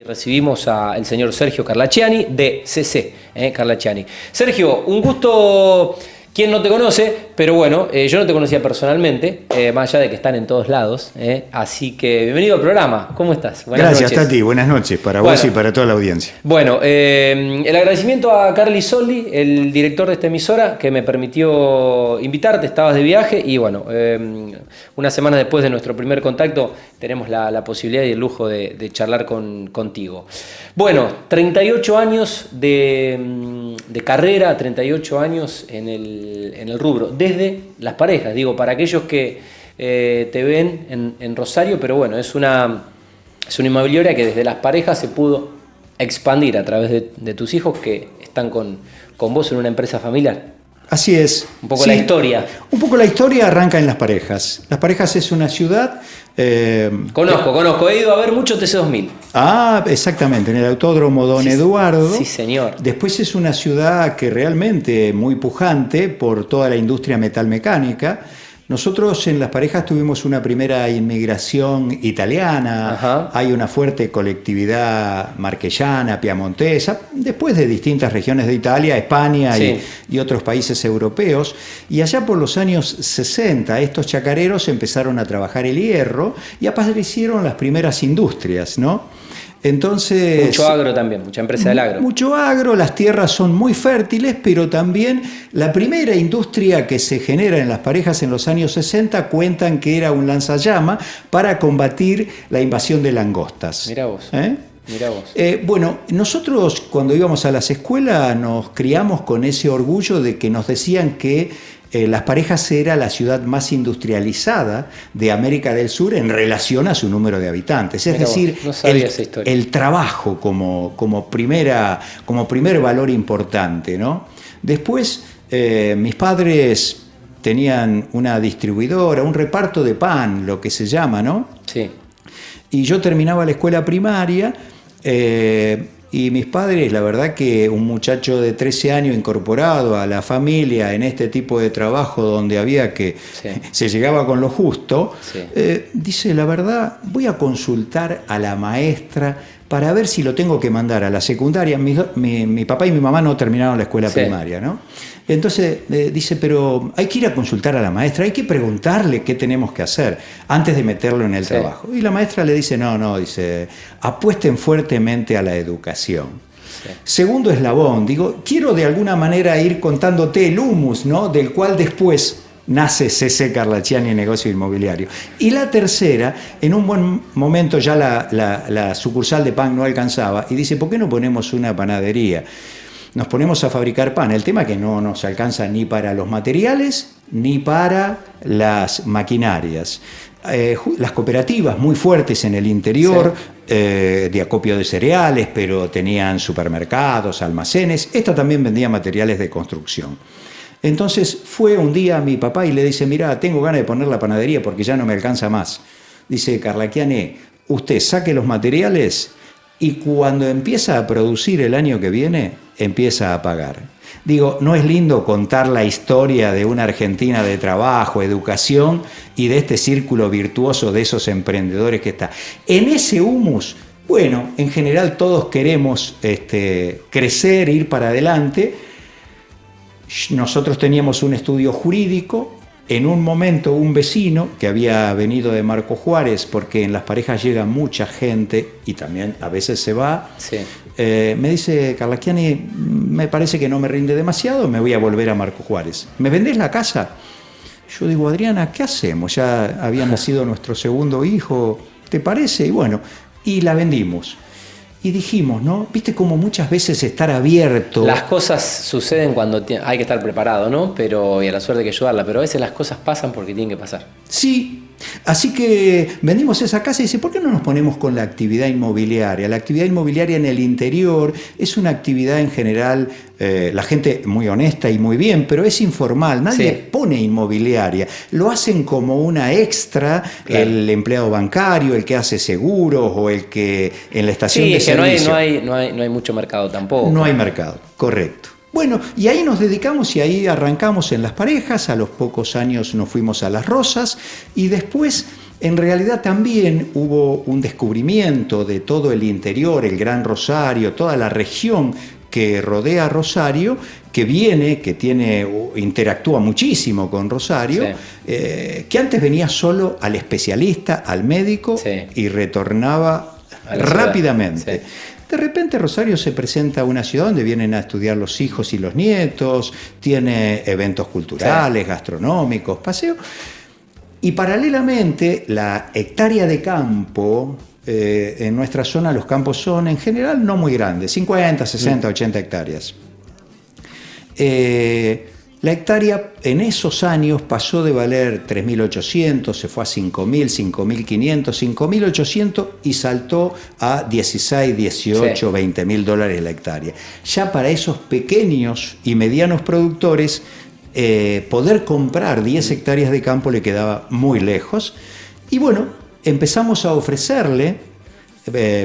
Recibimos al señor Sergio Carlacciani de CC, Carlacciani. Sergio, un gusto. ¿Quién no te conoce? Pero bueno, yo no te conocía personalmente, más allá de que están en todos lados. Así que bienvenido al programa. ¿Cómo estás? Buenas noches. Tati. Buenas noches para vos y para toda la audiencia. Bueno, el agradecimiento a Carly Soldi, el director de esta emisora, que me permitió invitarte. Estabas de viaje y bueno, una semana después de nuestro primer contacto tenemos la posibilidad y el lujo de charlar contigo. Bueno, 38 años de carrera, 38 años en el rubro, desde las parejas, digo, para aquellos que te ven en Rosario, pero bueno, es una inmobiliaria que desde las parejas se pudo expandir a través de tus hijos que están con vos en una empresa familiar. Así es. Un poco la historia. Un poco la historia arranca en Las Parejas. Las Parejas es una ciudad... Conozco. He ido a ver mucho TC2000. Ah, exactamente, en el Autódromo Don Eduardo. Sí, señor. Después es una ciudad que realmente muy pujante por toda la industria metalmecánica. Nosotros en Las Parejas tuvimos una primera inmigración italiana. Ajá. Hay una fuerte colectividad marquellana, piamontesa, después de distintas regiones de Italia, España y otros países europeos. Y allá por los años 60 estos chacareros empezaron a trabajar el hierro y aparecieron las primeras industrias, ¿no? Entonces, mucho agro también, mucha empresa del agro. Mucho agro, las tierras son muy fértiles, pero también la primera industria que se genera en Las Parejas en los años 60 cuentan que era un lanzallama para combatir la invasión de langostas. Mirá vos. Mirá vos. Bueno, nosotros cuando íbamos a las escuelas nos criamos con ese orgullo de que nos decían que Las Parejas era la ciudad más industrializada de América del Sur en relación a su número de habitantes. Es decir, el trabajo como primer valor importante, ¿no? Después, mis padres tenían una distribuidora, un reparto de pan, lo que se llama, ¿no? Sí. Y yo terminaba la escuela primaria. Y mis padres, la verdad que un muchacho de 13 años incorporado a la familia en este tipo de trabajo donde había que se llegaba con lo justo, dice, la verdad, voy a consultar a la maestra para ver si lo tengo que mandar a la secundaria. Mi papá y mi mamá no terminaron la escuela primaria, ¿no? Entonces dice, pero hay que ir a consultar a la maestra, hay que preguntarle qué tenemos que hacer antes de meterlo en el trabajo. Y la maestra le dice, dice, apuesten fuertemente a la educación. Sí. Segundo eslabón, digo, quiero de alguna manera ir contándote el humus, ¿no? Del cual después nace CC Carlacciani Negocio Inmobiliario. Y la tercera, en un buen momento ya la sucursal de pan no alcanzaba y dice, ¿por qué no ponemos una panadería? Nos ponemos a fabricar pan. El tema es que no nos alcanza ni para los materiales ni para las maquinarias. Las cooperativas muy fuertes en el interior, de acopio de cereales, pero tenían supermercados, almacenes. Esta también vendía materiales de construcción. Entonces fue un día a mi papá y le dice, mira, tengo ganas de poner la panadería porque ya no me alcanza más. Dice, Carlacciani, usted saque los materiales y cuando empieza a producir el año que viene, empieza a pagar. Digo, ¿no es lindo contar la historia de una Argentina de trabajo, educación y de este círculo virtuoso de esos emprendedores que está? En ese humus, bueno, en general todos queremos crecer, ir para adelante. Nosotros teníamos un estudio jurídico. En un momento un vecino que había venido de Marco Juárez, porque en Las Parejas llega mucha gente y también a veces se va, me dice, Carlacciani, me parece que no me rinde demasiado, me voy a volver a Marco Juárez. ¿Me vendés la casa? Yo digo, Adriana, ¿qué hacemos? Ya había nacido nuestro segundo hijo, ¿te parece? Y bueno, y la vendimos. Y dijimos, ¿no? Viste como muchas veces estar abierto. Las cosas suceden cuando hay que estar preparado, ¿no? Y a la suerte hay que ayudarla, pero a veces las cosas pasan porque tienen que pasar. Sí, así que vendimos esa casa y dice, ¿por qué no nos ponemos con la actividad inmobiliaria? La actividad inmobiliaria en el interior es una actividad en general, la gente muy honesta y muy bien, pero es informal, nadie pone inmobiliaria. Lo hacen como una extra, el empleado bancario, el que hace seguros o el que en la estación de servicio. No hay mucho mercado tampoco. No hay mercado, correcto. Bueno, y ahí nos dedicamos y ahí arrancamos en Las Parejas, a los pocos años nos fuimos a Las Rosas y después En realidad también hubo un descubrimiento de todo el interior, el Gran Rosario, toda la región que rodea a Rosario, que interactúa muchísimo con Rosario, sí. Que antes venía solo al especialista, al médico, sí. Y retornaba rápidamente. Sí. De repente Rosario se presenta a una ciudad donde vienen a estudiar los hijos y los nietos, tiene eventos culturales, sí. Gastronómicos, paseos. Y paralelamente, la hectárea de campo, en nuestra zona los campos son en general no muy grandes, 50, 60, 80 hectáreas. La hectárea en esos años pasó de valer 3.800, se fue a 5.000, 5.500, 5.800 y saltó a 16, 18, sí. $20.000 la hectárea. Ya para esos pequeños y medianos productores, poder comprar 10 hectáreas de campo le quedaba muy lejos. Y bueno, empezamos a ofrecerle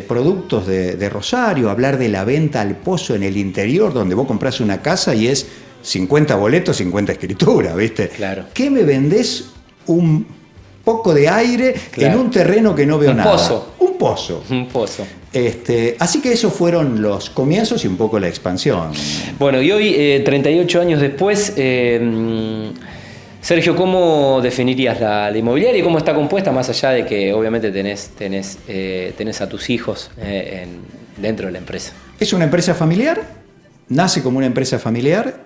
productos de Rosario, hablar de la venta al pozo en el interior, donde vos comprás una casa y es 50 boletos, 50 escrituras, ¿viste? Claro. ¿Qué me vendés? Un poco de aire, claro. En un terreno que no veo nada. Un pozo. Un pozo. Así que esos fueron los comienzos y un poco la expansión. Bueno, y hoy, 38 años después, Sergio, ¿cómo definirías la inmobiliaria y cómo está compuesta, más allá de que obviamente tenés a tus hijos dentro de la empresa? Es una empresa familiar. Nace como una empresa familiar,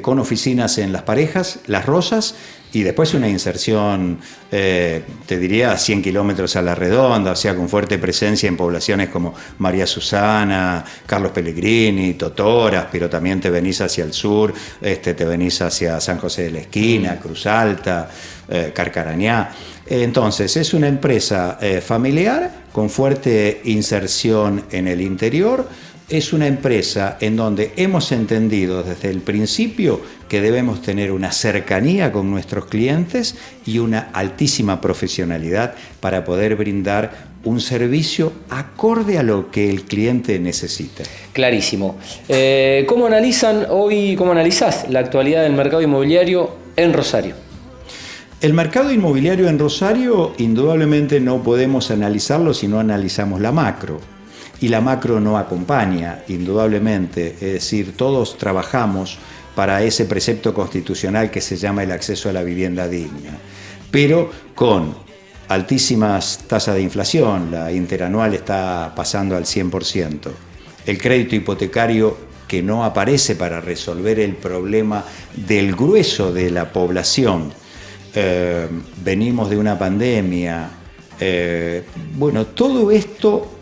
con oficinas en Las Parejas, Las Rosas, y después una inserción, te diría, a 100 kilómetros a la redonda, o sea, con fuerte presencia en poblaciones como María Susana, Carlos Pellegrini, Totoras, pero también te venís hacia el sur, te venís hacia San José de la Esquina, Cruz Alta, Carcarañá. Entonces, es una empresa familiar con fuerte inserción en el interior. Es una empresa en donde hemos entendido desde el principio que debemos tener una cercanía con nuestros clientes y una altísima profesionalidad para poder brindar un servicio acorde a lo que el cliente necesita. Clarísimo. ¿Cómo analizás la actualidad del mercado inmobiliario en Rosario? El mercado inmobiliario en Rosario, indudablemente no podemos analizarlo si no analizamos la macro. Y la macro no acompaña, indudablemente. Es decir, todos trabajamos para ese precepto constitucional que se llama el acceso a la vivienda digna, pero con altísimas tasas de inflación. La interanual está pasando al 100%. El crédito hipotecario que no aparece para resolver el problema del grueso de la población. Venimos de una pandemia. Bueno, todo esto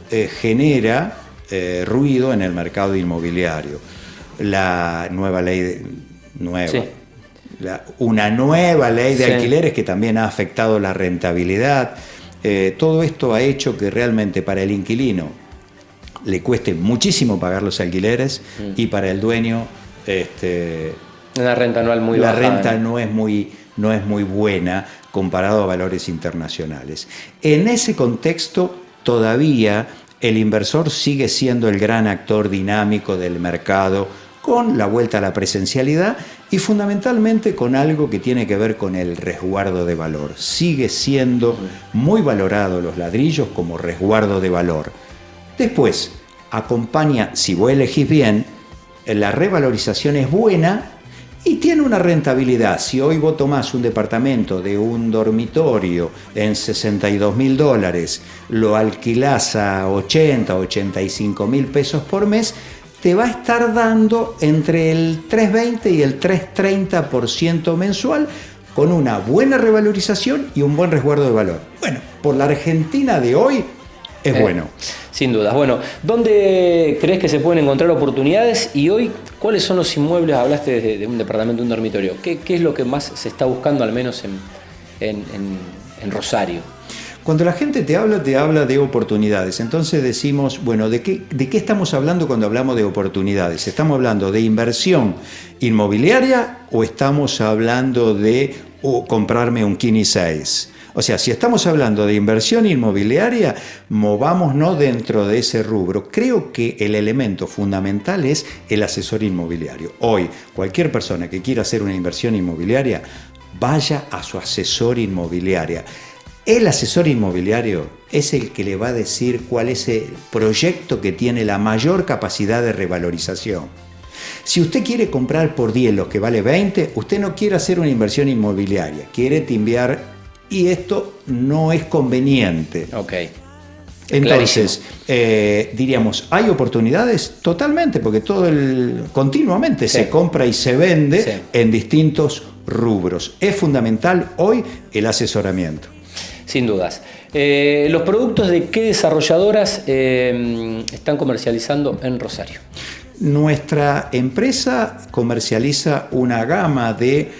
genera ruido en el mercado inmobiliario. La nueva ley una nueva ley de alquileres que también ha afectado la rentabilidad. Todo esto ha hecho que realmente para el inquilino le cueste muchísimo pagar los alquileres y para el dueño una renta anual muy baja. La renta no es muy buena comparado a valores internacionales. En ese contexto, todavía el inversor sigue siendo el gran actor dinámico del mercado, con la vuelta a la presencialidad y fundamentalmente con algo que tiene que ver con el resguardo de valor. Sigue siendo muy valorado los ladrillos como resguardo de valor. Después, acompaña, si vos elegís bien, la revalorización es buena y tiene una rentabilidad. Si hoy vos tomás un departamento de un dormitorio en $62.000, lo alquilás a 80, 85.000 pesos por mes, te va a estar dando entre el 3,20 y el 3,30% mensual, con una buena revalorización y un buen resguardo de valor. Bueno, por la Argentina de hoy es bueno. Sin dudas. Bueno, ¿dónde crees que se pueden encontrar oportunidades? Y hoy, ¿cuáles son los inmuebles? Hablaste de un departamento, un dormitorio. ¿Qué es lo que más se está buscando, al menos en Rosario? Cuando la gente te habla de oportunidades. Entonces decimos, bueno, ¿de qué estamos hablando cuando hablamos de oportunidades? ¿Estamos hablando de inversión inmobiliaria o estamos hablando de comprarme un Kini 6? O sea, si estamos hablando de inversión inmobiliaria, movámonos dentro de ese rubro. Creo que el elemento fundamental es el asesor inmobiliario. Hoy, cualquier persona que quiera hacer una inversión inmobiliaria, vaya a su asesor inmobiliaria. El asesor inmobiliario es el que le va a decir cuál es el proyecto que tiene la mayor capacidad de revalorización. Si usted quiere comprar por 10 lo que vale 20, usted no quiere hacer una inversión inmobiliaria, quiere timbiar y esto no es conveniente. Ok. Entonces, diríamos, ¿hay oportunidades? Totalmente, porque continuamente se compra y se vende en distintos rubros. Es fundamental hoy el asesoramiento. Sin dudas. ¿Los productos de qué desarrolladoras están comercializando en Rosario? Nuestra empresa comercializa una gama de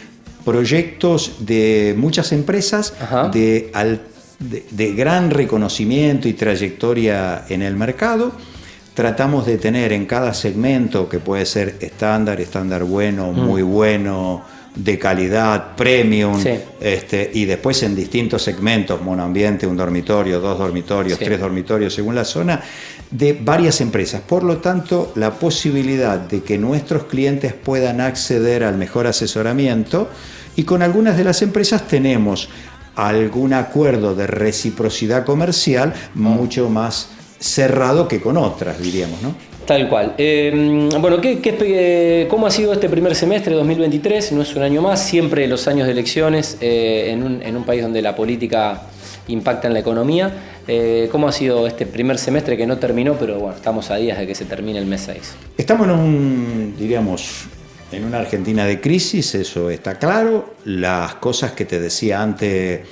proyectos de muchas empresas de gran reconocimiento y trayectoria en el mercado. Tratamos de tener en cada segmento, que puede ser estándar bueno, muy bueno, de calidad, premium, y después en distintos segmentos, monoambiente, un dormitorio, 2 dormitorios, 3 dormitorios, según la zona, de varias empresas. Por lo tanto, la posibilidad de que nuestros clientes puedan acceder al mejor asesoramiento, y con algunas de las empresas tenemos algún acuerdo de reciprocidad comercial mucho más cerrado que con otras, diríamos, ¿no? Tal cual. Bueno, ¿cómo ha sido este primer semestre de 2023? No es un año más, siempre los años de elecciones en un país donde la política impacta en la economía. ¿Cómo ha sido este primer semestre que no terminó, pero bueno, estamos a días de que se termine el mes 6? Estamos en una Argentina de crisis, eso está claro. Las cosas que te decía antes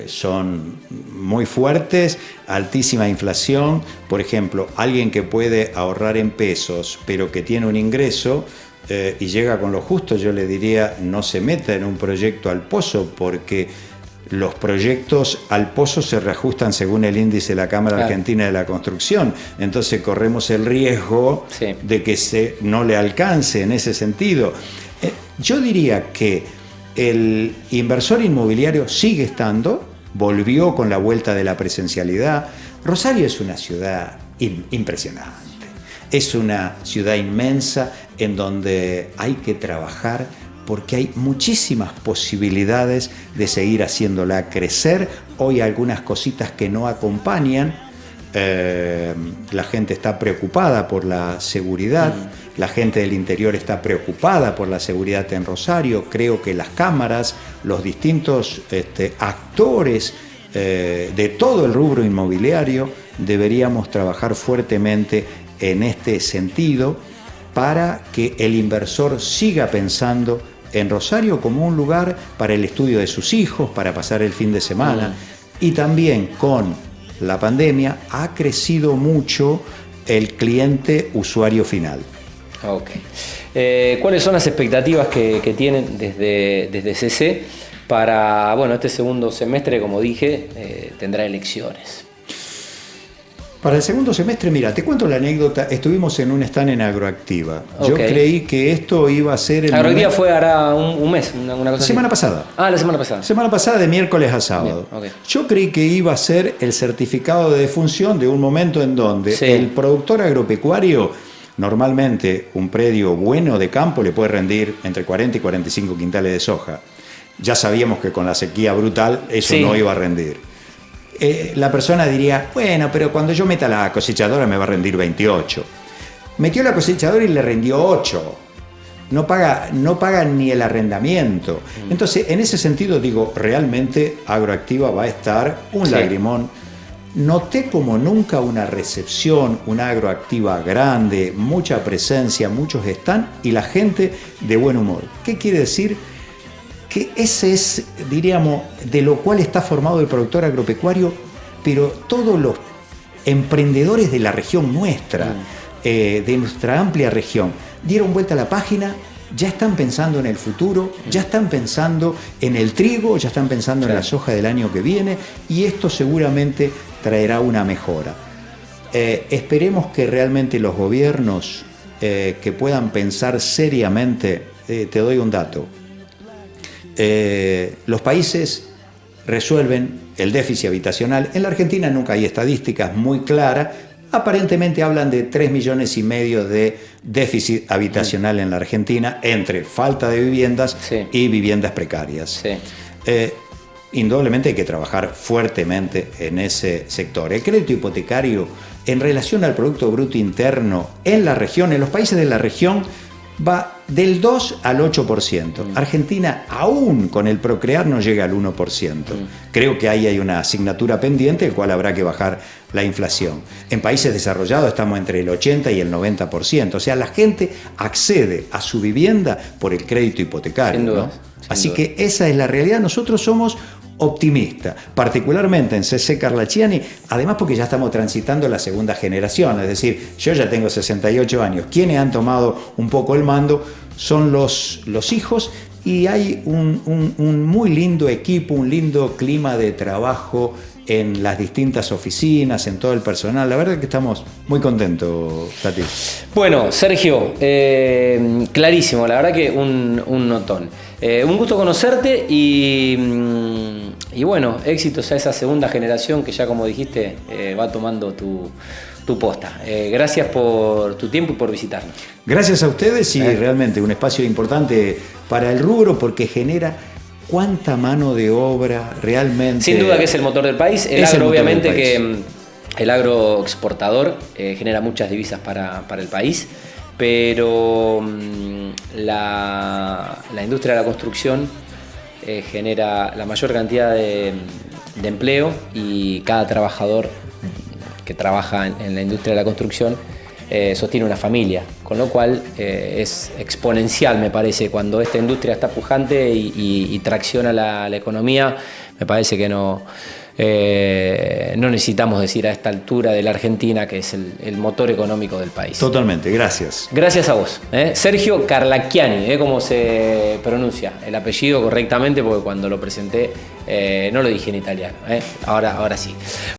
son muy fuertes, altísima inflación. Por ejemplo, alguien que puede ahorrar en pesos, pero que tiene un ingreso y llega con lo justo, yo le diría, no se meta en un proyecto al pozo, porque los proyectos al pozo se reajustan según el índice de la Cámara Argentina de la Construcción. Entonces corremos el riesgo de que no le alcance en ese sentido. Yo diría que el inversor inmobiliario sigue estando, volvió con la vuelta de la presencialidad. Rosario es una ciudad impresionante, es una ciudad inmensa en donde hay que trabajar porque hay muchísimas posibilidades de seguir haciéndola crecer. Hoy algunas cositas que no acompañan. La gente está preocupada por la seguridad, la gente del interior está preocupada por la seguridad en Rosario. Creo que las cámaras, los distintos actores de todo el rubro inmobiliario deberíamos trabajar fuertemente en este sentido para que el inversor siga pensando en Rosario como un lugar para el estudio de sus hijos, para pasar el fin de semana, y también con la pandemia ha crecido mucho el cliente usuario final. Ok. ¿Cuáles son las expectativas que tienen desde CC para este segundo semestre? Como dije, tendrá elecciones. Para el segundo semestre, mira, te cuento la anécdota. Estuvimos en un stand en Agroactiva. Yo creí que esto iba a ser el Agroactiva fue ahora un mes, una cosa semana así. pasada. La semana pasada. Semana pasada, de miércoles a sábado. Bien, Yo creí que iba a ser el certificado de defunción de un momento en donde el productor agropecuario, normalmente un predio bueno de campo le puede rendir entre 40 y 45 quintales de soja. Ya sabíamos que con la sequía brutal eso no iba a rendir. La persona diría, bueno, pero cuando yo meta la cosechadora me va a rendir 28. Metió la cosechadora y le rindió 8. No paga ni el arrendamiento. Entonces, en ese sentido, digo, realmente Agroactiva va a estar un lagrimón. Noté como nunca una recepción, una Agroactiva grande, mucha presencia, muchos están y la gente de buen humor. ¿Qué quiere decir? Que ese es, diríamos, de lo cual está formado el productor agropecuario, pero todos los emprendedores de la región nuestra, de nuestra amplia región, dieron vuelta a la página, ya están pensando en el futuro, ya están pensando en el trigo, ya están pensando en la soja del año que viene, y esto seguramente traerá una mejora. Esperemos que realmente los gobiernos que puedan pensar seriamente, te doy un dato. Los países resuelven el déficit habitacional. En la Argentina nunca hay estadísticas muy claras. Aparentemente hablan de 3,5 millones de déficit habitacional en la Argentina entre falta de viviendas y viviendas precarias. indudablemente hay que trabajar fuertemente en ese sector. El crédito hipotecario en relación al Producto Bruto Interno en la región, en los países de la región, va del 2 al 8%. Argentina, aún con el Procrear, no llega al 1%. Creo que ahí hay una asignatura pendiente, el cual habrá que bajar la inflación. En países desarrollados estamos entre el 80 y el 90%. O sea, la gente accede a su vivienda por el crédito hipotecario. Sin duda, ¿no? sin Así duda. que esa es la realidad. Nosotros somos optimistas, particularmente en CC Carlacciani, además porque ya estamos transitando la segunda generación, es decir, yo ya tengo 68 años, quienes han tomado un poco el mando son los hijos, y hay un muy lindo equipo, un lindo clima de trabajo en las distintas oficinas, en todo el personal. La verdad es que estamos muy contentos, Tati. Bueno, Sergio, clarísimo, la verdad que un notón. Un gusto conocerte y bueno, éxitos a esa segunda generación que ya, como dijiste, va tomando tu posta. Gracias por tu tiempo y por visitarnos. Gracias a ustedes, y realmente un espacio importante para el rubro, porque genera cuánta mano de obra realmente. Sin duda que es el motor del país. El Es el agro, motor obviamente, del país. que el agro exportador genera muchas divisas para el país, pero la industria de la construcción genera la mayor cantidad de empleo, y cada trabajador que trabaja en la industria de la construcción sostiene una familia, con lo cual es exponencial, me parece, cuando esta industria está pujante y tracciona la economía. Me parece que no necesitamos decir a esta altura de la Argentina que es el motor económico del país. Totalmente, gracias. Gracias a vos. Sergio Carlacciani, como se pronuncia el apellido correctamente, porque cuando lo presenté no lo dije en italiano. Ahora sí.